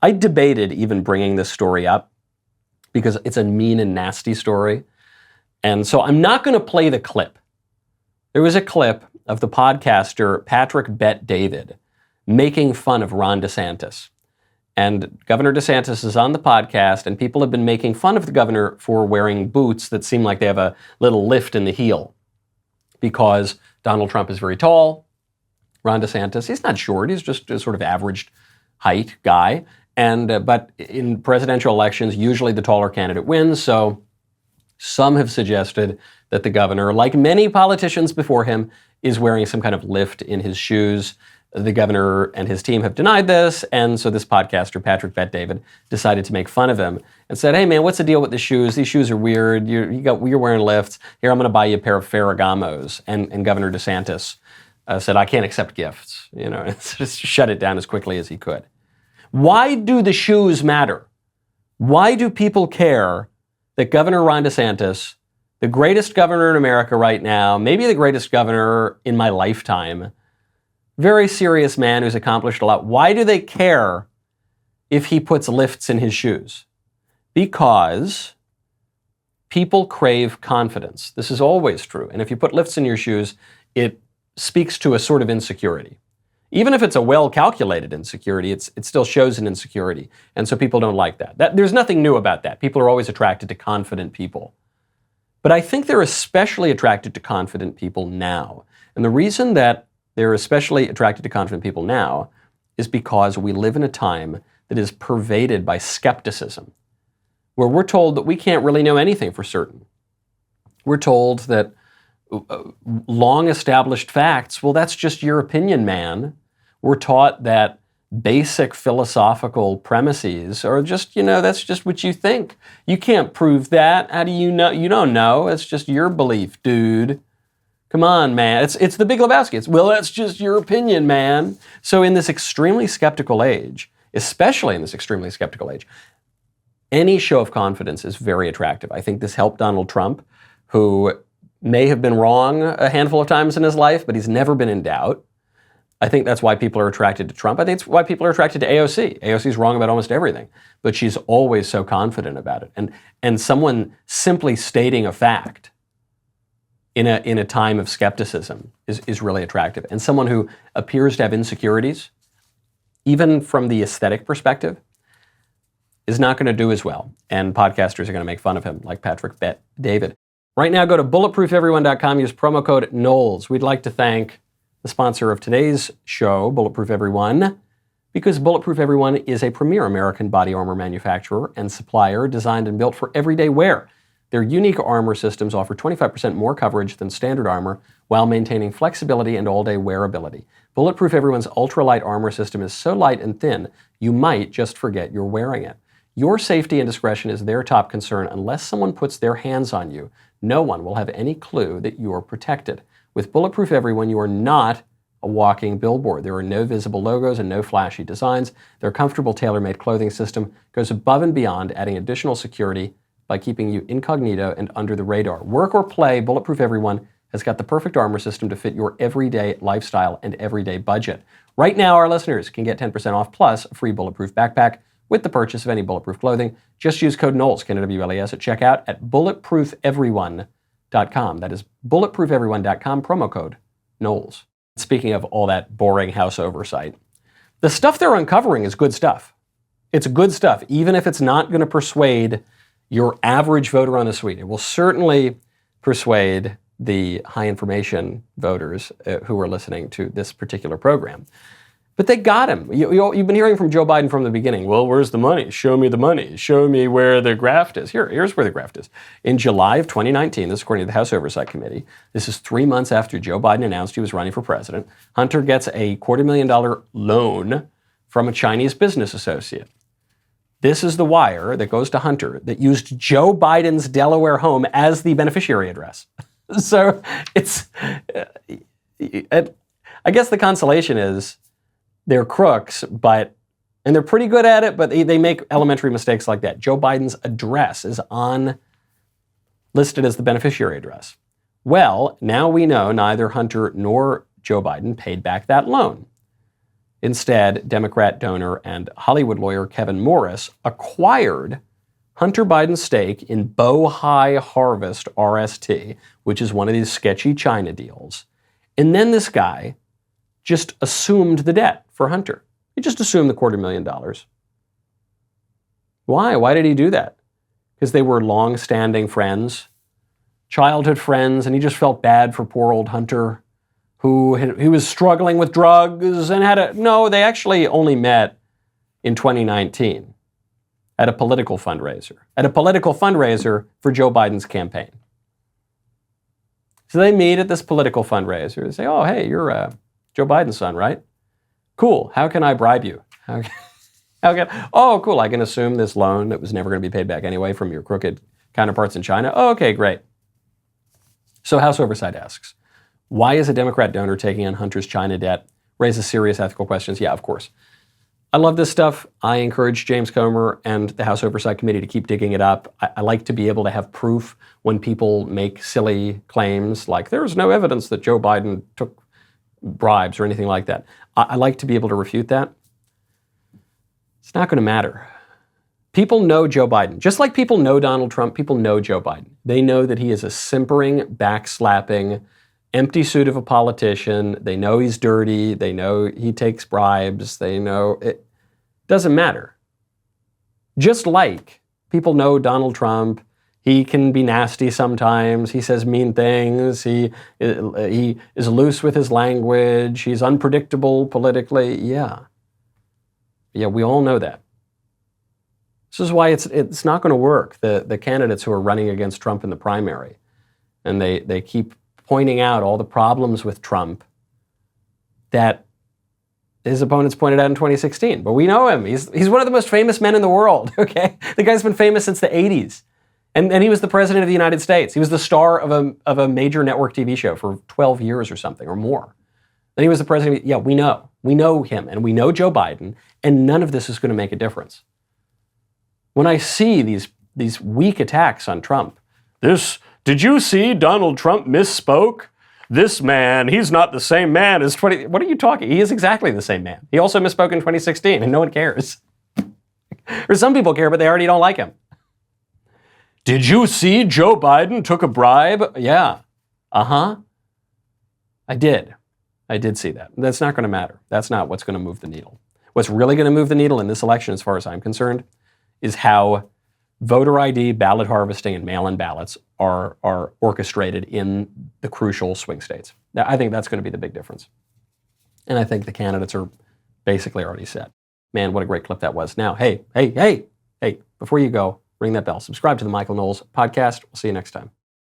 I debated even bringing this story up because it's a mean and nasty story. And so I'm not going to play the clip. There was a clip of the podcaster Patrick Bet David making fun of Ron DeSantis. And Governor DeSantis is on the podcast, and people have been making fun of the governor for wearing boots that seem like they have a little lift in the heel. Because Donald Trump is very tall. Ron DeSantis, he's not short, he's just a sort of average height guy. But in presidential elections, usually the taller candidate wins. So some have suggested that the governor, like many politicians before him, is wearing some kind of lift in his shoes. The governor and his team have denied this, and so this podcaster, Patrick Bet David, decided to make fun of him and said, "Hey man, what's the deal with the shoes? These shoes are weird. You're wearing lifts. Here, I'm going to buy you a pair of Ferragamos." And Governor DeSantis said, "I can't accept gifts." Just shut it down as quickly as he could. Why do the shoes matter? Why do people care that Governor Ron DeSantis, the greatest governor in America right now, maybe the greatest governor in my lifetime, very serious man who's accomplished a lot, why do they care if he puts lifts in his shoes? Because people crave confidence. This is always true. And if you put lifts in your shoes, it speaks to a sort of insecurity. Even if it's a well-calculated insecurity, it still shows an insecurity. And so people don't like that. There's nothing new about that. People are always attracted to confident people. But I think they're especially attracted to confident people now. And the reason that they're especially attracted to confident people now is because we live in a time that is pervaded by skepticism, where we're told that we can't really know anything for certain. We're told that long-established facts, well, that's just your opinion, man. We're taught that basic philosophical premises are just, that's just what you think. You can't prove that. How do you know? You don't know. It's just your belief, dude. Come on, man. It's the Big Lebowski. Well, that's just your opinion, man. So in this extremely skeptical age, especially in this extremely skeptical age, any show of confidence is very attractive. I think this helped Donald Trump, who may have been wrong a handful of times in his life, but he's never been in doubt. I think that's why people are attracted to Trump. I think it's why people are attracted to AOC. AOC's wrong about almost everything, but she's always so confident about it. And someone simply stating a fact in a time of skepticism is really attractive. And someone who appears to have insecurities, even from the aesthetic perspective, is not going to do as well. And podcasters are going to make fun of him, like Patrick Bet David. Right now, go to bulletproofeveryone.com, use promo code Knowles. We'd like to thank the sponsor of today's show, Bulletproof Everyone, because Bulletproof Everyone is a premier American body armor manufacturer and supplier designed and built for everyday wear. Their unique armor systems offer 25% more coverage than standard armor while maintaining flexibility and all-day wearability. Bulletproof Everyone's ultralight armor system is so light and thin, you might just forget you're wearing it. Your safety and discretion is their top concern. Unless someone puts their hands on you, no one will have any clue that you're protected. With Bulletproof Everyone, you are not a walking billboard. There are no visible logos and no flashy designs. Their comfortable tailor-made clothing system goes above and beyond, adding additional security by keeping you incognito and under the radar. Work or play, Bulletproof Everyone has got the perfect armor system to fit your everyday lifestyle and everyday budget. Right now, our listeners can get 10% off plus a free Bulletproof backpack with the purchase of any Bulletproof clothing. Just use code Knowles, KNWLES, at checkout at bulletproofeveryone.com. That is bulletproofeveryone.com, promo code Knowles. Speaking of all that boring House oversight, the stuff they're uncovering is good stuff. It's good stuff, even if it's not going to persuade your average voter on the street. It will certainly persuade the high information voters who are listening to this particular program. But they got him. You've been hearing from Joe Biden from the beginning. Well, where's the money? Show me the money. Show me where the graft is. Here's where the graft is. In July of 2019, this is according to the House Oversight Committee, this is 3 months after Joe Biden announced he was running for president, Hunter gets a $250,000 loan from a Chinese business associate. This is the wire that goes to Hunter that used Joe Biden's Delaware home as the beneficiary address. So it's, I guess the consolation is they're crooks, and they're pretty good at it, but they make elementary mistakes like that. Joe Biden's address is listed as the beneficiary address. Well, now we know neither Hunter nor Joe Biden paid back that loan. Instead, Democrat donor and Hollywood lawyer Kevin Morris acquired Hunter Biden's stake in Bohai Harvest RST, which is one of these sketchy China deals. And then this guy just assumed the debt for Hunter. He just assumed the $250,000. Why? Why did he do that? Because they were long-standing friends, childhood friends, and he just felt bad for poor old Hunter, who was struggling with drugs and no, they actually only met in 2019 at a political fundraiser. At a political fundraiser for Joe Biden's campaign. So they meet at this political fundraiser. They say, oh, hey, you're Joe Biden's son, right? Cool. How can I bribe you? Oh, cool. I can assume this loan that was never going to be paid back anyway from your crooked counterparts in China. Oh, okay, great. So House Oversight asks, why is a Democrat donor taking on Hunter's China debt? Raises serious ethical questions. Yeah, of course. I love this stuff. I encourage James Comer and the House Oversight Committee to keep digging it up. I like to be able to have proof when people make silly claims like there's no evidence that Joe Biden took bribes or anything like that. I like to be able to refute that. It's not going to matter. People know Joe Biden. Just like people know Donald Trump, people know Joe Biden. They know that he is a simpering, backslapping, empty suit of a politician. They know he's dirty. They know he takes bribes. They know it doesn't matter. Just like people know Donald Trump, he can be nasty sometimes. He says mean things. He is loose with his language. He's unpredictable politically. Yeah, we all know that. This is why it's not going to work. The candidates who are running against Trump in the primary, and they keep pointing out all the problems with Trump that his opponents pointed out in 2016. But we know him. He's one of the most famous men in the world, okay? The guy's been famous since the 80s. And he was the president of the United States. He was the star of a major network TV show for 12 years or something, or more. Then he was the president. Yeah, we know. We know him, and we know Joe Biden, and none of this is going to make a difference. When I see these weak attacks on Trump, did you see Donald Trump misspoke? This man, he's not the same man as what are you talking? He is exactly the same man. He also misspoke in 2016, and no one cares. Or some people care, but they already don't like him. Did you see Joe Biden took a bribe? Yeah. Uh-huh. I did see that. That's not going to matter. That's not what's going to move the needle. What's really going to move the needle in this election, as far as I'm concerned, is how voter ID, ballot harvesting, and mail-in ballots are orchestrated in the crucial swing states. Now, I think that's going to be the big difference. And I think the candidates are basically already set. Man, what a great clip that was. Now, hey, before you go, ring that bell. Subscribe to the Michael Knowles podcast. We'll see you next time.